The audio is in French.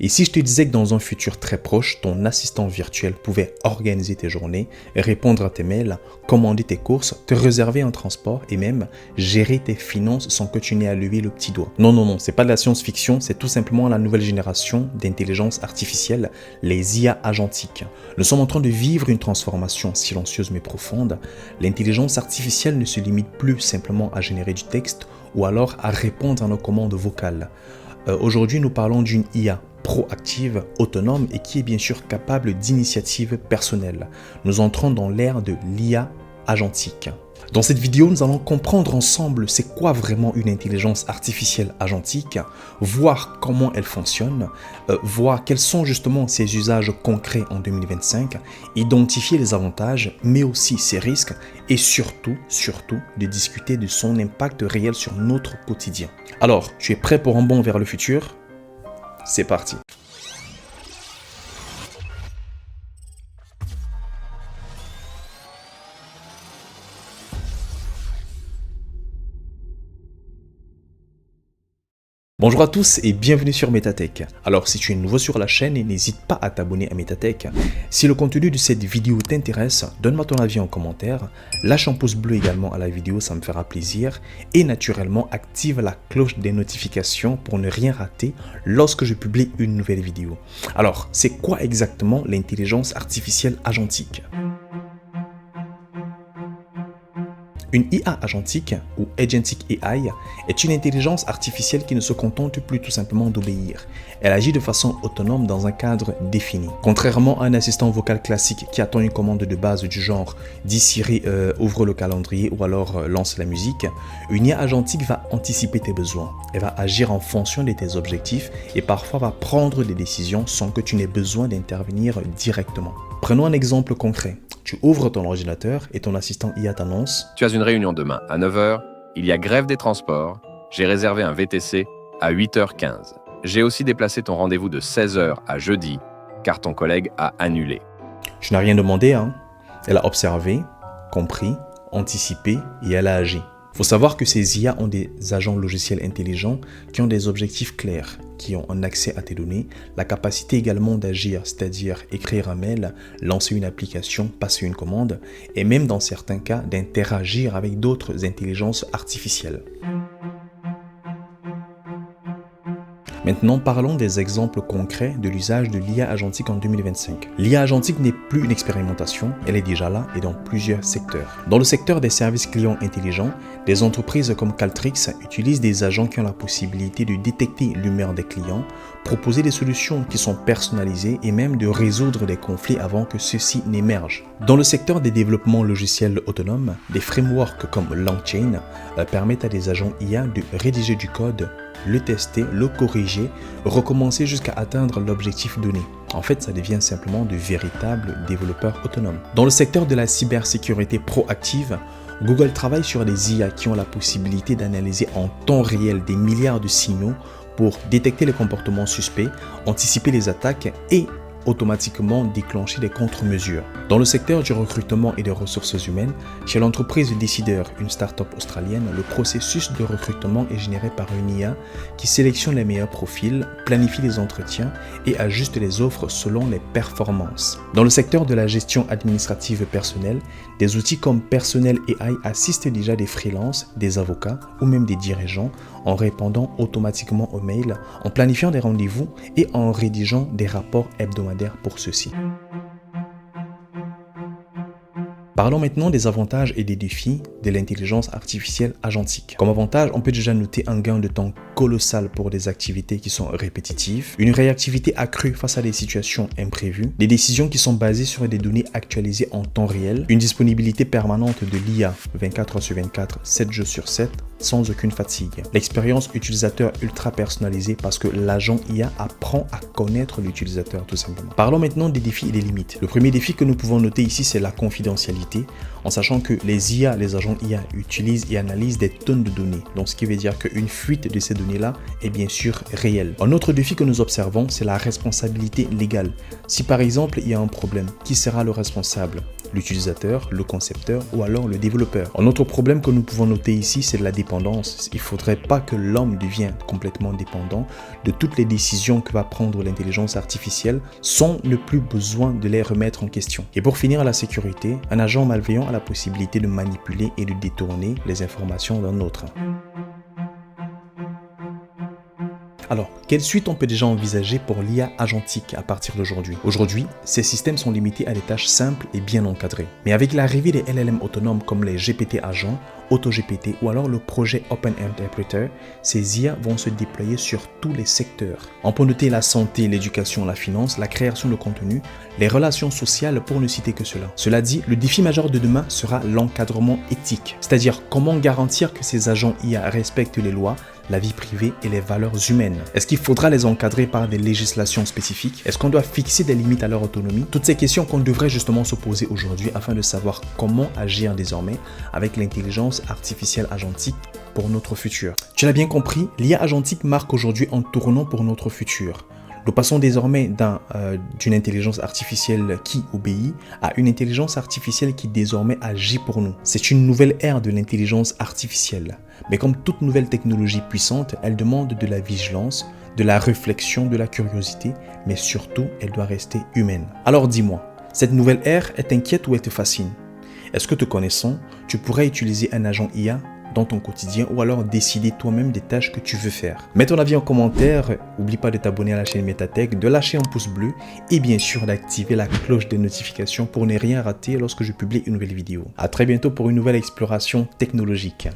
Et si je te disais que dans un futur très proche, ton assistant virtuel pouvait organiser tes journées, répondre à tes mails, commander tes courses, te réserver un transport et même gérer tes finances sans que tu n'aies à lever le petit doigt. Non, non, non, c'est pas de la science-fiction, c'est tout simplement la nouvelle génération d'intelligence artificielle, les IA agentiques. Nous sommes en train de vivre une transformation silencieuse mais profonde. L'intelligence artificielle ne se limite plus simplement à générer du texte ou alors à répondre à nos commandes vocales. Aujourd'hui, nous parlons d'une IA proactive, autonome et qui est bien sûr capable d'initiatives personnelles. Nous entrons dans l'ère de l'IA agentique. Dans cette vidéo, nous allons comprendre ensemble c'est quoi vraiment une intelligence artificielle agentique, voir comment elle fonctionne, voir quels sont justement ses usages concrets en 2025, identifier les avantages, mais aussi ses risques et surtout, de discuter de son impact réel sur notre quotidien. Alors, tu es prêt pour un bond vers le futur ? C'est parti. Bonjour à tous et bienvenue sur Metatech. Alors si tu es nouveau sur la chaîne, n'hésite pas à t'abonner à Metatech. Si le contenu de cette vidéo t'intéresse, donne-moi ton avis en commentaire, lâche un pouce bleu également à la vidéo, ça me fera plaisir. Et naturellement, active la cloche des notifications pour ne rien rater lorsque je publie une nouvelle vidéo. Alors, c'est quoi exactement l'intelligence artificielle agentique ? Une IA agentique ou Agentic AI est une intelligence artificielle qui ne se contente plus tout simplement d'obéir. Elle agit de façon autonome dans un cadre défini. Contrairement à un assistant vocal classique qui attend une commande de base du genre « Dis Siri, ouvre le calendrier » ou alors « lance la musique », une IA agentique va anticiper tes besoins. Elle va agir en fonction de tes objectifs et parfois va prendre des décisions sans que tu n'aies besoin d'intervenir directement. Prenons un exemple concret. Tu ouvres ton ordinateur et ton assistant IA t'annonce « Tu as une réunion demain à 9h, il y a grève des transports, j'ai réservé un VTC à 8h15. J'ai aussi déplacé ton rendez-vous de 16h à jeudi, car ton collègue a annulé. » Tu n'as rien demandé, hein? Elle a observé, compris, anticipé et elle a agi. Il faut savoir que ces IA ont des agents logiciels intelligents qui ont des objectifs clairs, qui ont un accès à tes données, la capacité également d'agir, c'est-à-dire écrire un mail, lancer une application, passer une commande, et même dans certains cas d'interagir avec d'autres intelligences artificielles. Maintenant, parlons des exemples concrets de l'usage de l'IA agentique en 2025. L'IA agentique n'est plus une expérimentation, elle est déjà là et dans plusieurs secteurs. Dans le secteur des services clients intelligents, des entreprises comme Caltrix utilisent des agents qui ont la possibilité de détecter l'humeur des clients, proposer des solutions qui sont personnalisées et même de résoudre des conflits avant que ceux-ci n'émergent. Dans le secteur des développements logiciels autonomes, des frameworks comme LangChain permettent à des agents IA de rédiger du code, le tester, le corriger, recommencer jusqu'à atteindre l'objectif donné. En fait, ça devient simplement de véritables développeurs autonomes. Dans le secteur de la cybersécurité proactive, Google travaille sur des IA qui ont la possibilité d'analyser en temps réel des milliards de signaux pour détecter les comportements suspects, anticiper les attaques et automatiquement déclencher des contre-mesures. Dans le secteur du recrutement et des ressources humaines, chez l'entreprise Decider, une start-up australienne, le processus de recrutement est généré par une IA qui sélectionne les meilleurs profils, planifie les entretiens et ajuste les offres selon les performances. Dans le secteur de la gestion administrative personnelle, des outils comme Personnel AI assistent déjà des freelances, des avocats ou même des dirigeants en répondant automatiquement aux mails, en planifiant des rendez-vous et en rédigeant des rapports hebdomadaires pour ceux-ci. Parlons maintenant des avantages et des défis de l'intelligence artificielle agentique. Comme avantage, on peut déjà noter un gain de temps colossal pour des activités qui sont répétitives, une réactivité accrue face à des situations imprévues, des décisions qui sont basées sur des données actualisées en temps réel, une disponibilité permanente de l'IA 24/24, 7 jours sur 7, sans aucune fatigue. L'expérience utilisateur ultra personnalisée parce que l'agent IA apprend à connaître l'utilisateur tout simplement. Parlons maintenant des défis et des limites. Le premier défi que nous pouvons noter ici, c'est la confidentialité, en sachant que les agents IA utilisent et analysent des tonnes de données. Donc ce qui veut dire qu'une fuite de ces données-là est bien sûr réelle. Un autre défi que nous observons, c'est la responsabilité légale. Si par exemple il y a un problème, qui sera le responsable? l'utilisateur, le concepteur ou alors le développeur. Un autre problème que nous pouvons noter ici, c'est de la dépendance. Il ne faudrait pas que l'homme devienne complètement dépendant de toutes les décisions que va prendre l'intelligence artificielle sans ne plus besoin de les remettre en question. Et pour finir, la sécurité, un agent malveillant a la possibilité de manipuler et de détourner les informations d'un autre. Alors, quelle suite on peut déjà envisager pour l'IA agentique à partir d'aujourd'hui? Aujourd'hui, ces systèmes sont limités à des tâches simples et bien encadrées. Mais avec l'arrivée des LLM autonomes comme les GPT agents, AutoGPT ou alors le projet Open Interpreter, ces IA vont se déployer sur tous les secteurs. On peut noter la santé, l'éducation, la finance, la création de contenu, les relations sociales pour ne citer que cela. Cela dit, le défi majeur de demain sera l'encadrement éthique, c'est-à-dire comment garantir que ces agents IA respectent les lois, la vie privée et les valeurs humaines. Est-ce qu'il faudra les encadrer par des législations spécifiques? Est-ce qu'on doit fixer des limites à leur autonomie? Toutes ces questions qu'on devrait justement se poser aujourd'hui afin de savoir comment agir désormais avec l'intelligence artificielle agentique pour notre futur. Tu l'as bien compris, l'IA agentique marque aujourd'hui un tournant pour notre futur. Nous passons désormais d'une intelligence artificielle qui obéit à une intelligence artificielle qui désormais agit pour nous. C'est une nouvelle ère de l'intelligence artificielle. Mais comme toute nouvelle technologie puissante, elle demande de la vigilance, de la réflexion, de la curiosité, mais surtout, elle doit rester humaine. Alors dis-moi, cette nouvelle ère, elle t'inquiète ou elle te fascine? Est-ce que te connaissant, tu pourrais utiliser un agent IA dans ton quotidien ou alors décider toi-même des tâches que tu veux faire? Mets ton avis en commentaire, n'oublie pas de t'abonner à la chaîne Metatech, de lâcher un pouce bleu et bien sûr d'activer la cloche des notifications pour ne rien rater lorsque je publie une nouvelle vidéo. À très bientôt pour une nouvelle exploration technologique.